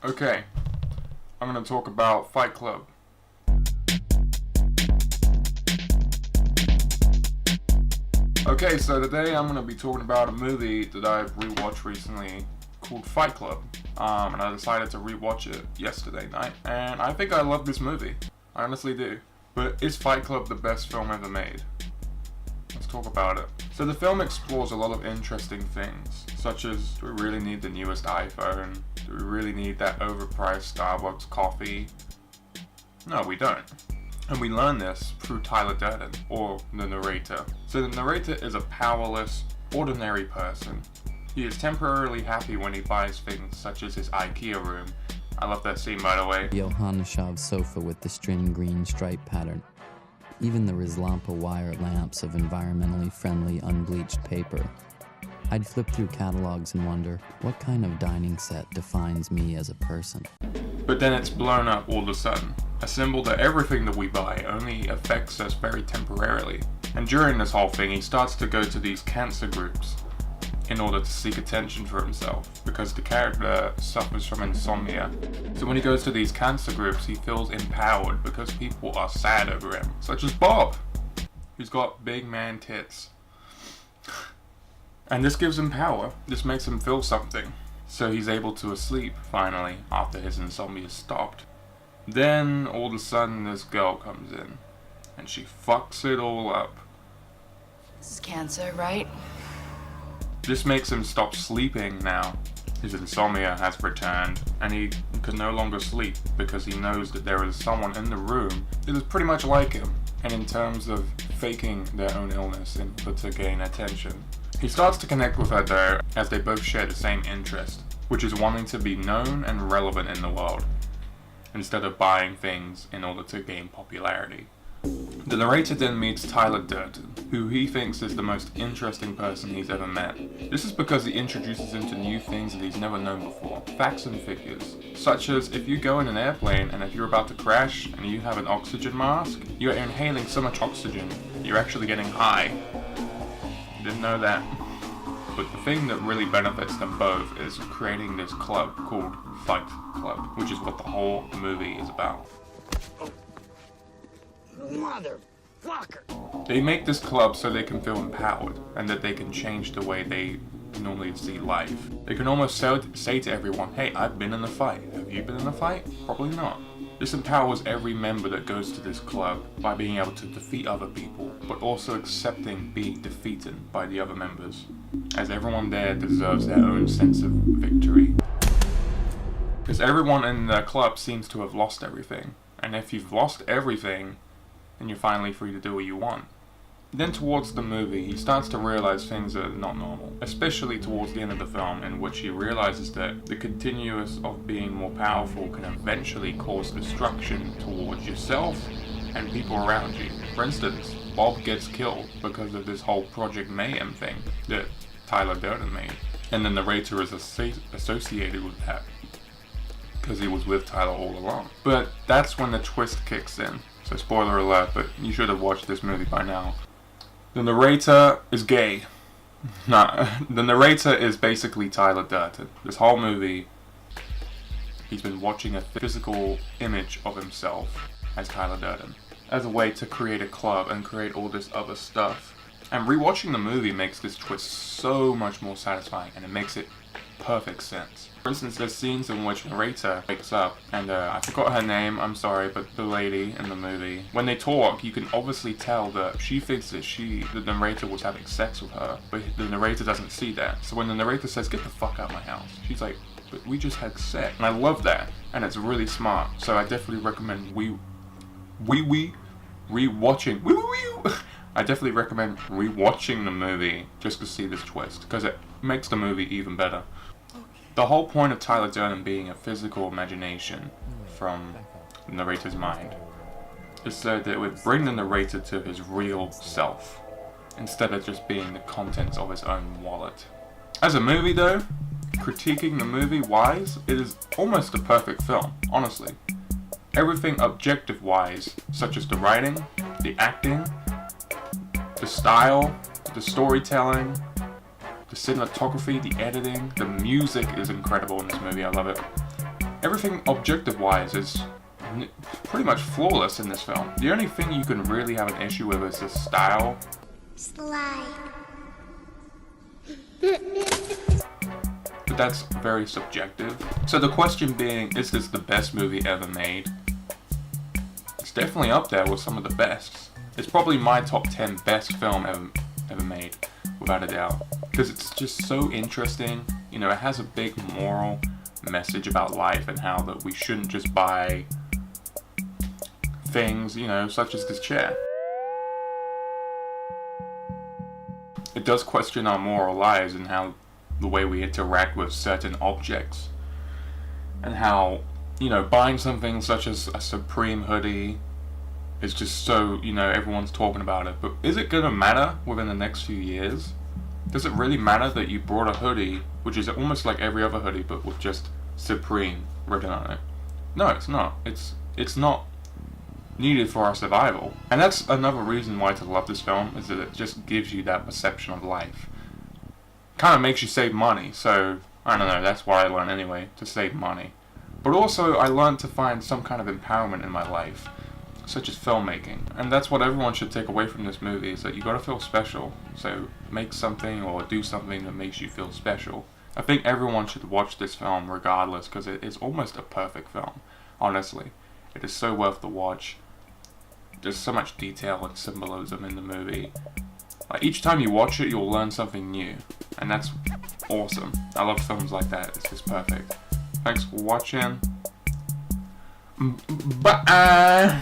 Okay, I'm going to talk about Fight Club. Okay, so today I'm going to be talking about a movie that I've rewatched recently called Fight Club. And I decided to rewatch it yesterday night, and I think I love this movie. I honestly do. But is Fight Club the best film ever made? Let's talk about it. So the film explores a lot of interesting things, such as, do we really need the newest iPhone? Do we really need that overpriced Starbucks coffee? No, we don't. And we learn this through Tyler Durden, or the narrator. So the narrator is a powerless, ordinary person. He is temporarily happy when he buys things such as his IKEA room. I love that scene, by the way. Yohaneshov sofa with the string green stripe pattern. Even the Rizlampa wire lamps of environmentally friendly unbleached paper. I'd flip through catalogs and wonder, what kind of dining set defines me as a person? But then it's blown up all of a sudden. A symbol that everything that we buy only affects us very temporarily. And during this whole thing, he starts to go to these cancer groups in order to seek attention for himself, because the character suffers from insomnia. So when he goes to these cancer groups, he feels empowered because people are sad over him, such as Bob, who's got big man tits. And this gives him power. This makes him feel something. So he's able to sleep, finally, after his insomnia stopped. Then, all of a sudden, this girl comes in, and she fucks it all up. This is cancer, right? This makes him stop sleeping now. His insomnia has returned, and he can no longer sleep because he knows that there is someone in the room that is pretty much like him, and in terms of faking their own illness in order to gain attention. He starts to connect with her though, as they both share the same interest, which is wanting to be known and relevant in the world, instead of buying things in order to gain popularity. The narrator then meets Tyler Durden, who he thinks is the most interesting person he's ever met. This is because he introduces him to new things that he's never known before, facts and figures, such as if you go in an airplane and if you're about to crash and you have an oxygen mask, you're inhaling so much oxygen, you're actually getting high. Didn't know that. But the thing that really benefits them both is creating this club called Fight Club, which is what the whole movie is about. Motherfucker! They make this club so they can feel empowered, and that they can change the way they normally see life. They can almost say to everyone, hey, I've been in a fight. Have you been in a fight? Probably not. This empowers every member that goes to this club by being able to defeat other people, but also accepting being defeated by the other members, as everyone there deserves their own sense of victory. Because everyone in the club seems to have lost everything, and if you've lost everything, then you're finally free to do what you want. Then towards the movie, he starts to realize things are not normal, especially towards the end of the film, in which he realizes that the continuous of being more powerful can eventually cause destruction towards yourself and people around you. For instance, Bob gets killed because of this whole Project Mayhem thing that Tyler Durden made, and the narrator is associated with that because he was with Tyler all along. But that's when the twist kicks in. So spoiler alert, but you should have watched this movie by now. The narrator is gay. The narrator is basically Tyler Durden. This whole movie, he's been watching a physical image of himself as Tyler Durden, as a way to create a club and create all this other stuff. And rewatching the movie makes this twist so much more satisfying, and it makes it perfect sense. For instance, there's scenes in which the narrator wakes up, and I forgot her name, I'm sorry, but the lady in the movie, when they talk, you can obviously tell that she thinks that the narrator was having sex with her, but the narrator doesn't see that. So when the narrator says, get the fuck out of my house, she's like, but we just had sex. And I love that, and it's really smart. So I definitely recommend I definitely recommend rewatching the movie just to see this twist, because it makes the movie even better. The whole point of Tyler Durden being a physical imagination from the narrator's mind is so that it would bring the narrator to his real self, instead of just being the contents of his own wallet. As a movie though, critiquing the movie wise, it is almost a perfect film, honestly. Everything objective wise, such as the writing, the acting, the style, the storytelling, the cinematography, the editing, the music is incredible in this movie, I love it. everything objective-wise is pretty much flawless in this film. The only thing you can really have an issue with is the style. Slide. But that's very subjective. So the question being, is this the best movie ever made? It's definitely up there with some of the best. It's probably my top 10 best film ever made, without a doubt. Because it's just so interesting. You know, it has a big moral message about life and how that we shouldn't just buy things, you know, such as this chair. It does question our moral lives and how the way we interact with certain objects, and how, you know, buying something such as a Supreme hoodie is just so, you know, everyone's talking about it, but is it gonna matter within the next few years? Does it really matter that you bought a hoodie which is almost like every other hoodie but with just Supreme written on it? No, it's not. It's not needed for our survival. And that's another reason why to love this film, is that it just gives you that perception of life. Kind of makes you save money, so I don't know, that's what I learned anyway, to save money. But also I learned to find some kind of empowerment in my life, such as filmmaking. And that's what everyone should take away from this movie, is that you gotta feel special. So make something or do something that makes you feel special. I think everyone should watch this film regardless, because it is almost a perfect film, honestly. It is so worth the watch. There's so much detail and symbolism in the movie. Like, each time you watch it, you'll learn something new. And that's awesome. I love films like that. It's just perfect. Thanks for watching. Bye.